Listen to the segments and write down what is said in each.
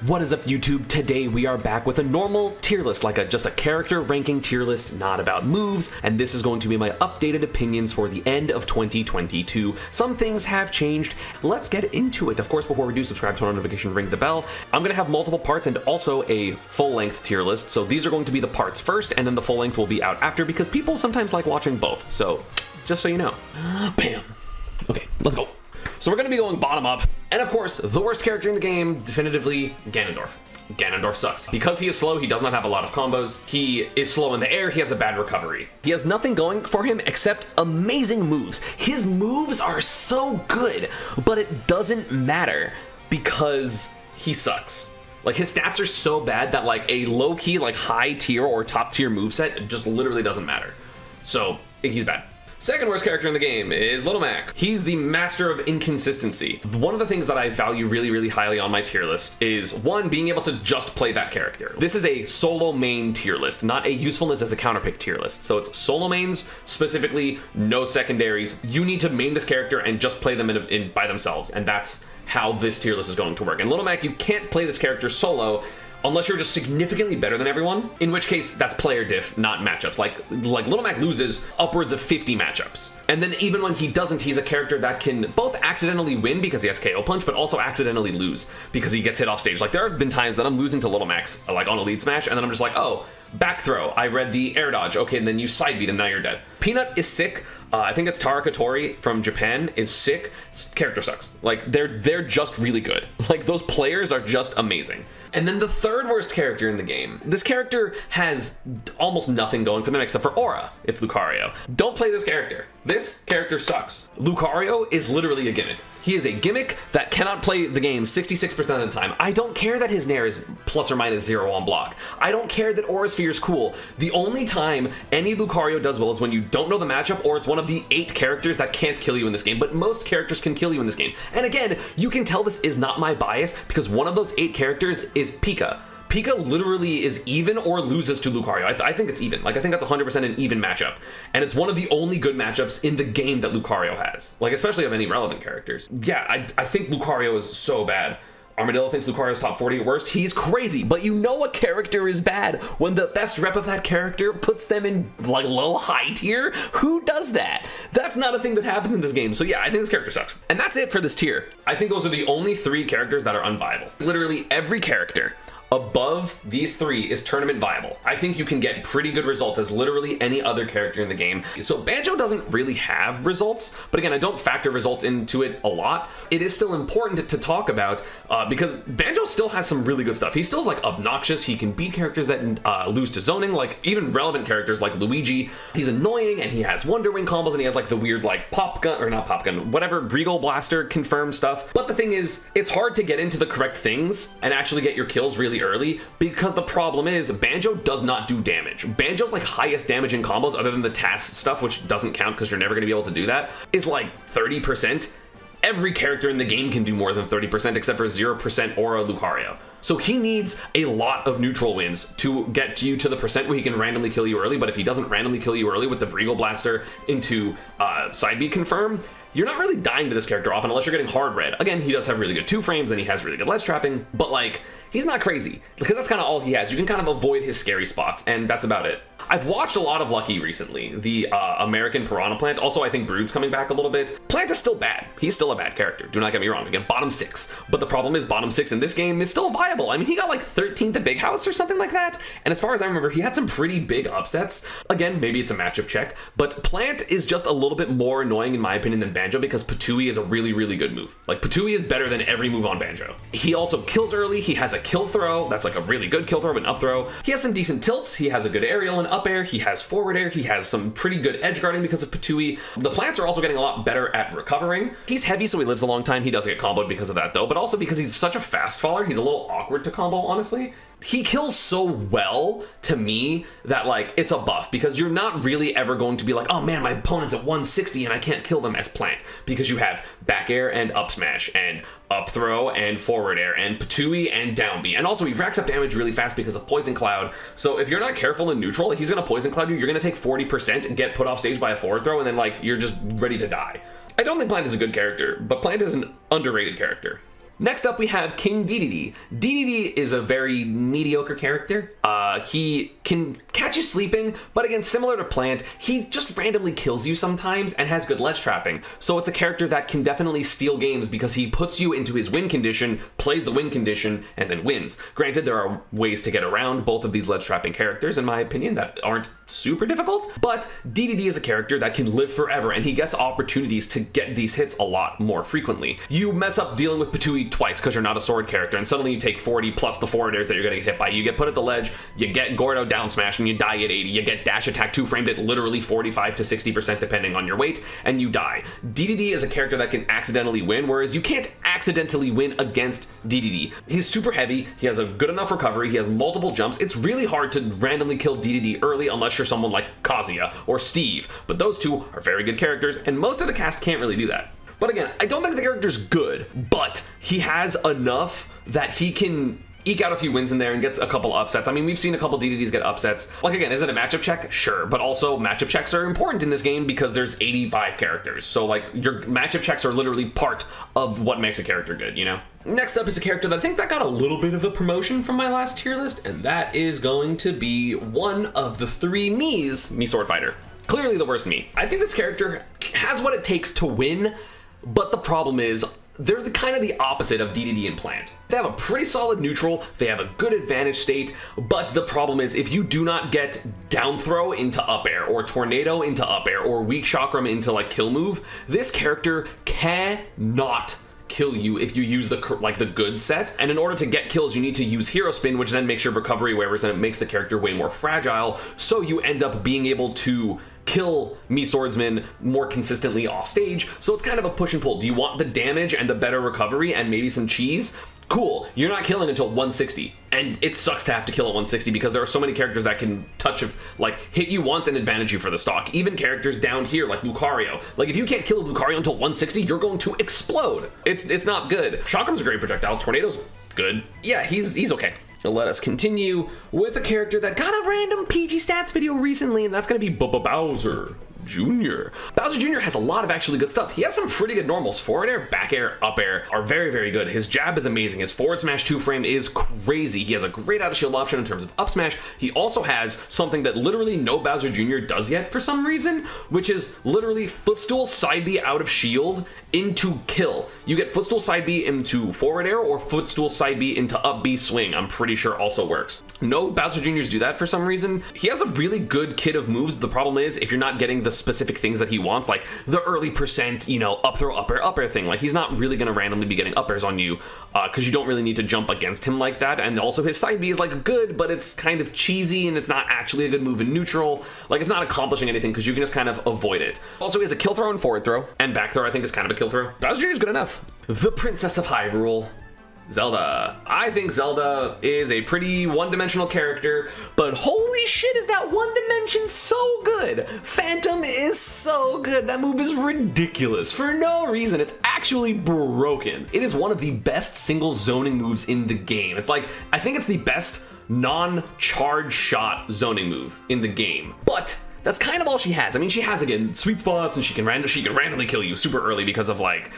What is up, YouTube? Today we are back with a normal tier list, like just a character ranking tier list, not about moves, and this is going to be my updated opinions for the end of 2022. Some things have changed. Let's get into it. Of course, before we do, subscribe, turn on notification, ring the bell. I'm going to have multiple parts and also a full-length tier list, so these are going to be the parts first, and then the full length will be out after, because people sometimes like watching both, so just so you know. Bam! Okay, let's go. So we're going to be going bottom up, and of course, the worst character in the game, definitively Ganondorf. Ganondorf sucks. Because he is slow, he does not have a lot of combos. He is slow in the air, he has a bad recovery. He has nothing going for him except amazing moves. His moves are so good, but it doesn't matter because he sucks. Like, his stats are so bad that like a low-key, like high tier or top tier moveset just literally doesn't matter. So he's bad. Second worst character in the game is Little Mac. He's the master of inconsistency. One of the things that I value really, really highly on my tier list is, one, being able to just play that character. This is a solo main tier list, not a usefulness as a counterpick tier list. So it's solo mains, specifically no secondaries. You need to main this character and just play them in by themselves, and that's how this tier list is going to work. And Little Mac, you can't play this character solo unless you're just significantly better than everyone, in which case that's player diff, not matchups. Like Little Mac loses upwards of 50 matchups. And then even when he doesn't, he's a character that can both accidentally win because he has KO punch, but also accidentally lose because he gets hit off stage. Like, there have been times that I'm losing to Little Max, like on Elite Smash, and then I'm just like, oh, back throw, I read the air dodge, okay, and then you side beat and now you're dead. Peanut is sick. I think it's Tarakatori from Japan is sick. Character sucks. Like, they're just really good. Like, those players are just amazing. And then the third worst character in the game. This character has almost nothing going for them except for aura. It's Lucario. Don't play this character. This character sucks. Lucario is literally a gimmick. He is a gimmick that cannot play the game 66% of the time. I don't care that his Nair is plus or minus 0 on block. I don't care that Aura Sphere is cool. The only time any Lucario does well is when you don't know the matchup, or it's one of the 8 characters that can't kill you in this game, but most characters can kill you in this game. And again, you can tell this is not my bias because one of those 8 characters is Pika. Pika literally is even or loses to Lucario. I think it's even. Like, I think that's 100% an even matchup. And it's one of the only good matchups in the game that Lucario has. Like, especially of any relevant characters. Yeah, I think Lucario is so bad. Armadillo thinks Lucario's top 40 at worst. He's crazy, but you know a character is bad when the best rep of that character puts them in, like, low-high tier? Who does that? That's not a thing that happens in this game. So yeah, I think this character sucks. And that's it for this tier. I think those are the only 3 characters that are unviable. Literally every character above these 3 is tournament viable. I think you can get pretty good results as literally any other character in the game. So Banjo doesn't really have results, but again, I don't factor results into it a lot. It is still important to talk about because Banjo still has some really good stuff. He's still like obnoxious. He can beat characters that lose to zoning, like even relevant characters like Luigi. He's annoying and he has Wonder Wing combos and he has like the weird like pop gun, or not pop gun, whatever, Regal Blaster confirmed stuff. But the thing is, it's hard to get into the correct things and actually get your kills really early, because the problem is Banjo does not do damage. Banjo's like highest damage in combos, other than the task stuff, which doesn't count because you're never going to be able to do that, is like 30%. Every character in the game can do more than 30% except for 0% Aura Lucario. So he needs a lot of neutral wins to get you to the percent where he can randomly kill you early, but if he doesn't randomly kill you early with the Regal Blaster into side B confirm, you're not really dying to this character often unless you're getting hard red. Again, he does have really good 2 frames and he has really good ledge trapping, but like, he's not crazy because that's kind of all he has. You can kind of avoid his scary spots and that's about it. I've watched a lot of Lucky recently, the American Piranha Plant. Also, I think Brood's coming back a little bit. Plant is still bad. He's still a bad character. Do not get me wrong. Again, bottom 6. But the problem is bottom 6 in this game is still viable. I mean, he got like 13th at Big House or something like that. And as far as I remember, he had some pretty big upsets. Again, maybe it's a matchup check, but Plant is just a little bit more annoying in my opinion than Banjo because Patooie is a really, really good move. Like, Patooie is better than every move on Banjo. He also kills early. He has a kill throw. That's like a really good kill throw, but an up throw. He has some decent tilts. He has a good aerial and up air. He has forward air. He has some pretty good edge guarding because of Patooie. The plants are also getting a lot better at recovering. He's heavy, so he lives a long time. He does get comboed because of that though, but also because he's such a fast faller, he's a little awkward to combo, honestly. He kills so well to me that like it's a buff because you're not really ever going to be like, oh man, my opponent's at 160 and I can't kill them as Plant, because you have back air and up smash and up throw and forward air and Patooie and down B, and also he racks up damage really fast because of Poison Cloud. So if you're not careful in neutral, he's gonna Poison Cloud you, you're gonna take 40% and get put off stage by a forward throw, and then like you're just ready to die. I don't think Plant is a good character, but Plant is an underrated character. Next up, we have King Dedede. Dedede is a very mediocre character. He can catch you sleeping, but again, similar to Plant, he just randomly kills you sometimes and has good ledge trapping. So it's a character that can definitely steal games because he puts you into his win condition, plays the win condition, and then wins. Granted, there are ways to get around both of these ledge trapping characters, in my opinion, that aren't super difficult, but Dedede is a character that can live forever, and he gets opportunities to get these hits a lot more frequently. You mess up dealing with Patui twice because you're not a sword character, and suddenly you take 40 plus the forward airs that you're going to get hit by. You get put at the ledge, you get Gordo down smash, and you die at 80. You get dash attack 2-framed at literally 45 to 60% depending on your weight, and you die. Dedede is a character that can accidentally win, whereas you can't accidentally win against Dedede. He's super heavy, he has a good enough recovery, he has multiple jumps. It's really hard to randomly kill Dedede early unless you're someone like Kazuya or Steve, but those two are very good characters, and most of the cast can't really do that. But again, I don't think the character's good, but he has enough that he can eke out a few wins in there and gets a couple upsets. I mean, we've seen a couple Dededes get upsets. Like, again, is it a matchup check? Sure, but also matchup checks are important in this game because there's 85 characters. So, like, your matchup checks are literally part of what makes a character good, you know? Next up is a character that I think that got a little bit of a promotion from my last tier list, and that is going to be one of the three Mii's, Mii Swordfighter. Clearly the worst Mii. I think this character has what it takes to win, but the problem is, they're kind of the opposite of Dedede and Plant. They have a pretty solid neutral, they have a good advantage state, but the problem is if you do not get down throw into up air, or tornado into up air, or weak chakram into like kill move, this character cannot kill you if you use the good set. And in order to get kills, you need to use hero spin, which then makes your recovery waivers and it makes the character way more fragile. So you end up being able to kill Mii Swordsman more consistently off stage. So it's kind of a push and pull. Do you want the damage and the better recovery and maybe some cheese? Cool, you're not killing until 160, and it sucks to have to kill at 160 because there are so many characters that can hit you once and advantage you for the stock. Even characters down here like Lucario. Like, if you can't kill Lucario until 160, you're going to explode. It's not good. Chakram's a great projectile. Tornado's good. Yeah, he's okay. Let us continue with a character that got a random PG stats video recently, and that's going to be Bowser Jr. Bowser Jr. has a lot of actually good stuff. He has some pretty good normals. Forward air, back air, up air are very, very good. His jab is amazing. His forward smash 2-frame is crazy. He has a great out of shield option in terms of up smash. He also has something that literally no Bowser Jr. does yet for some reason, which is literally footstool side B out of shield into kill. You get footstool side B into forward air or footstool side B into up B swing. I'm pretty sure also works. No Bowser Jr.'s do that for some reason. He has a really good kit of moves. The problem is if you're not getting the specific things that he wants, like the early percent, up throw, up air thing, like he's not really going to randomly be getting up airs on you because you don't really need to jump against him like that. And also his side B is like good, but it's kind of cheesy and it's not actually a good move in neutral. Like, it's not accomplishing anything because you can just kind of avoid it. Also, he has a kill throw and forward throw, and back throw I think is kind of a kill throw. Bowser Jr. is good enough. The Princess of Hyrule, Zelda. I think Zelda is a pretty one-dimensional character, but holy shit is that one dimension so good. Phantom is so good. That move is ridiculous for no reason. It's actually broken. It is one of the best single zoning moves in the game. It's like, I think it's the best non-charge shot zoning move in the game, but that's kind of all she has. I mean, she has, again, sweet spots, and she can randomly kill you super early because of, like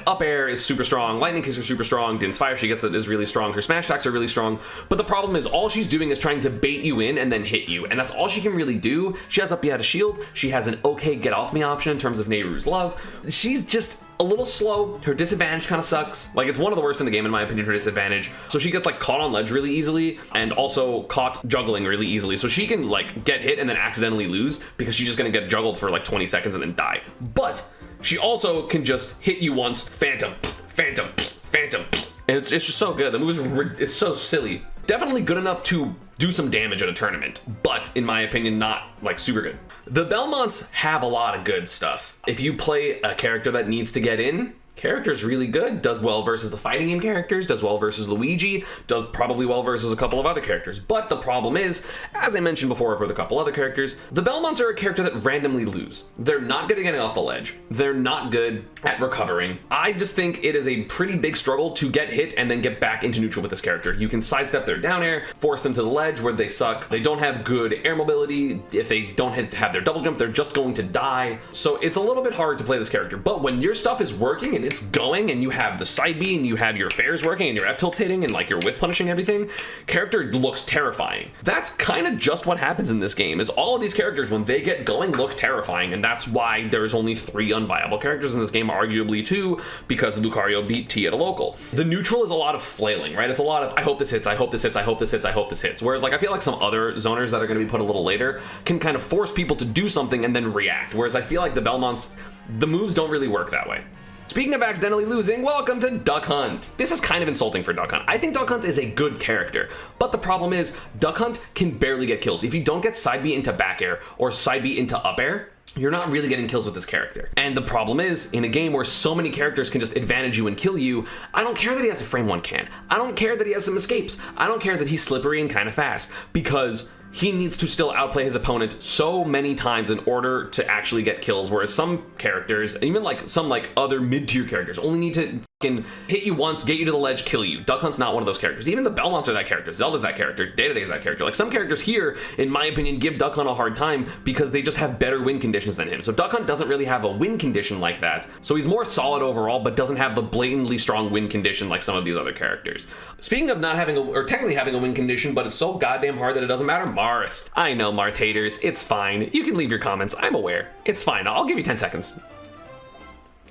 up air is super strong, lightning kicks are super strong, Din's Fire she gets that is really strong, her smash attacks are really strong, but the problem is all she's doing is trying to bait you in and then hit you, and that's all she can really do. She has up B out of shield, she has an okay get off me option in terms of Nehru's love. She's just a little slow. Her disadvantage kind of sucks. Like, it's one of the worst in the game in my opinion, her disadvantage. So she gets like caught on ledge really easily and also caught juggling really easily. So she can like get hit and then accidentally lose because she's just gonna get juggled for like 20 seconds and then die. But she also can just hit you once, phantom, phantom, phantom. And it's just so good. The move it's so silly. Definitely good enough to do some damage at a tournament, but in my opinion, not like super good. The Belmonts have a lot of good stuff. If you play a character that needs to get in, character's really good, does well versus the fighting game characters, does well versus Luigi, does probably well versus a couple of other characters. But the problem is, as I mentioned before with a couple other characters, the Belmonts are a character that randomly lose. They're not good at getting off the ledge. They're not good at recovering. I just think it is a pretty big struggle to get hit and then get back into neutral with this character. You can sidestep their down air, force them to the ledge where they suck. They don't have good air mobility. If they don't have their double jump, they're just going to die. So it's a little bit hard to play this character. But when your stuff is working and it's going and you have the side B and you have your fairs working and your F tilts hitting and like your whiff punishing everything, character looks terrifying. That's kind of just what happens in this game, is all of these characters, when they get going, look terrifying, and that's why there's only 3 unviable characters in this game, arguably 2, because Lucario beat T at a local. The neutral is a lot of flailing, right? It's a lot of, I hope this hits, I hope this hits, I hope this hits, I hope this hits. Whereas like I feel like some other zoners that are going to be put a little later can kind of force people to do something and then react. Whereas I feel like the Belmonts, the moves don't really work that way. Speaking of accidentally losing, welcome to Duck Hunt. This is kind of insulting for Duck Hunt. I think Duck Hunt is a good character, but the problem is Duck Hunt can barely get kills. If you don't get side B into back air or side B into up air, you're not really getting kills with this character. And the problem is, in a game where so many characters can just advantage you and kill you, I don't care that he has a frame 1 can. I don't care that he has some escapes. I don't care that he's slippery and kind of fast, because he needs to still outplay his opponent so many times in order to actually get kills, whereas some characters, even like some like other mid-tier characters, only need to fucking hit you once, get you to the ledge, kill you. Duck Hunt's not one of those characters. Even the Belmonts are that character. Zelda's that character. Dedede is that character. Like some characters here, in my opinion, give Duck Hunt a hard time because they just have better win conditions than him. So Duck Hunt doesn't really have a win condition like that. So he's more solid overall, but doesn't have the blatantly strong win condition like some of these other characters. Speaking of not having or technically having a win condition, but it's so goddamn hard that it doesn't matter, Marth. I know, Marth haters, it's fine. You can leave your comments, I'm aware. It's fine, I'll give you 10 seconds.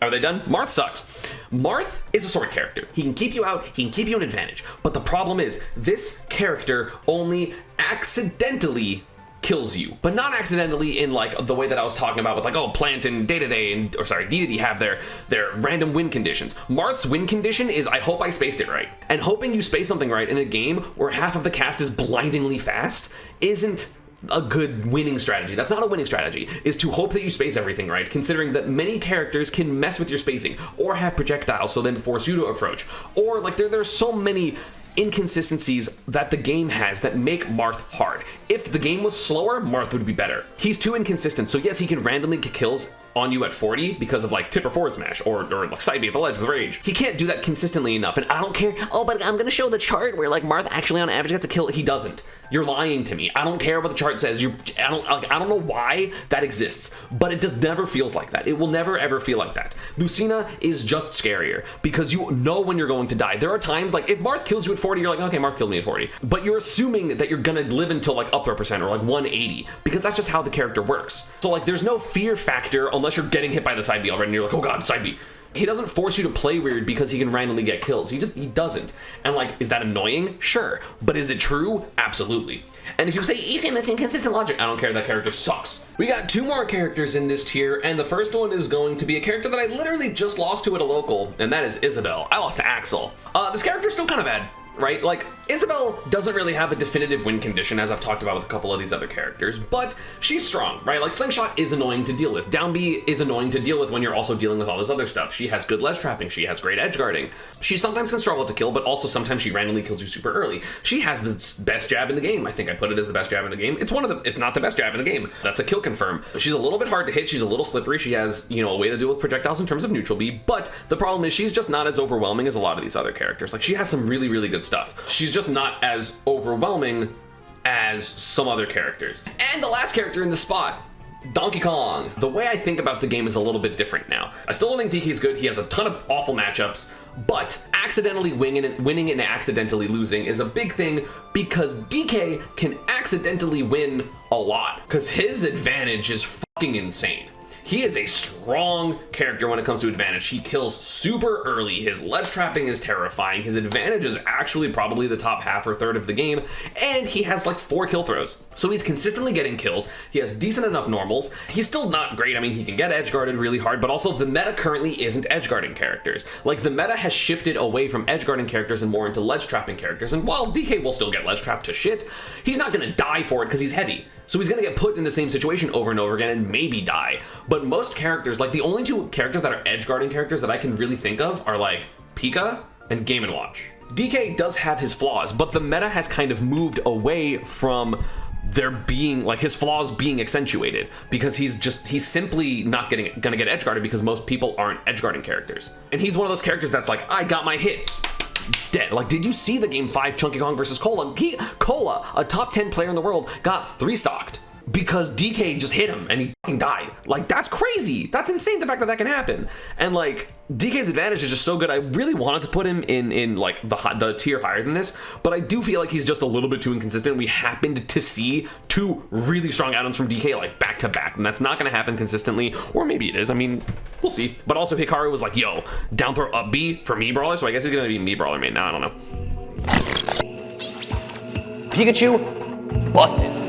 Are they done? Marth sucks. Marth is a sword character. He can keep you out, he can keep you an advantage. But the problem is, this character only accidentally kills you, but not accidentally in like the way that I was talking about with like, oh, Plant and Dedede have their random win conditions. Marth's win condition is I hope I spaced it right. And hoping you space something right in a game where half of the cast is blindingly fast isn't a good winning strategy. That's not a winning strategy, is to hope that you space everything right, considering that many characters can mess with your spacing or have projectiles so then force you to approach. Or like there's so many inconsistencies that the game has that make Marth hard. If the game was slower, Marth would be better. He's too inconsistent, so yes, he can randomly get kills on you at 40 because of like tip or forward smash or like side B at the ledge with rage. He can't do that consistently enough, and I don't care, oh, but I'm gonna show the chart where like Marth actually on average gets a kill. He doesn't. You're lying to me. I don't care what the chart says. I don't know why that exists, but it just never feels like that. It will never ever feel like that. Lucina is just scarier because you know when you're going to die. There are times like if Marth kills you at 40, you're like, okay, Marth killed me at 40. But you're assuming that you're gonna live until like up throw percent or like 180 because that's just how the character works. So like there's no fear factor unless you're getting hit by the side B already and you're like, oh god, side B. He doesn't force you to play weird because he can randomly get kills. He doesn't. And like, is that annoying? Sure. But is it true? Absolutely. And if you say, ESAM, that's inconsistent logic, I don't care, that character sucks. We got 2 more characters in this tier, and the first one is going to be a character that I literally just lost to at a local, and that is Isabelle. I lost to Axel. This character's still kind of bad, right? Like, Isabelle doesn't really have a definitive win condition, as I've talked about with a couple of these other characters, but she's strong, right? Like, Slingshot is annoying to deal with. Down B is annoying to deal with when you're also dealing with all this other stuff. She has good ledge trapping. She has great edge guarding. She sometimes can struggle to kill, but also sometimes she randomly kills you super early. She has the best jab in the game. I think I put it as the best jab in the game. It's one of the, if not the best jab in the game. That's a kill confirm. She's a little bit hard to hit. She's a little slippery. She has, you know, a way to deal with projectiles in terms of neutral B, but the problem is she's just not as overwhelming as a lot of these other characters. Like, she has some really, really good stuff. She's just not as overwhelming as some other characters. And the last character in the spot, Donkey Kong. The way I think about the game is a little bit different now. I still don't think DK is good. He has a ton of awful matchups, but accidentally winning and accidentally losing is a big thing because DK can accidentally win a lot because his advantage is fucking insane. He is a strong character when it comes to advantage. He kills super early. His ledge trapping is terrifying. His advantage is actually probably the top half or third of the game, and he has like 4 kill throws. So he's consistently getting kills. He has decent enough normals. He's still not great. I mean, he can get edge guarded really hard, but also the meta currently isn't edge guarding characters. Like, the meta has shifted away from edge guarding characters and more into ledge trapping characters. And while DK will still get ledge trapped to shit, he's not gonna die for it because he's heavy. So he's gonna get put in the same situation over and over again and maybe die. But most characters, like the only 2 characters that are edge guarding characters that I can really think of are like Pika and Game & Watch. DK does have his flaws, but the meta has kind of moved away from there being like his flaws being accentuated because he's simply not gonna get edge guarded because most people aren't edge guarding characters. And he's one of those characters that's like, I got my hit. Dead. Like, did you see the game 5 Chunky Kong versus Cola? Cola, a top 10 player in the world, got 3-stocked. because DK just hit him and he fucking died. Like, that's crazy. That's insane, the fact that that can happen. And like, DK's advantage is just so good. I really wanted to put him in like the tier higher than this, but I do feel like he's just a little bit too inconsistent. We happened to see 2 really strong add-ons from DK like back to back, and that's not going to happen consistently, or maybe it is. I mean, we'll see. But also Hikaru was like, yo, down throw up B for Mii Brawler, so I guess he's going to be Mii Brawler main now. I don't know. Pikachu busted.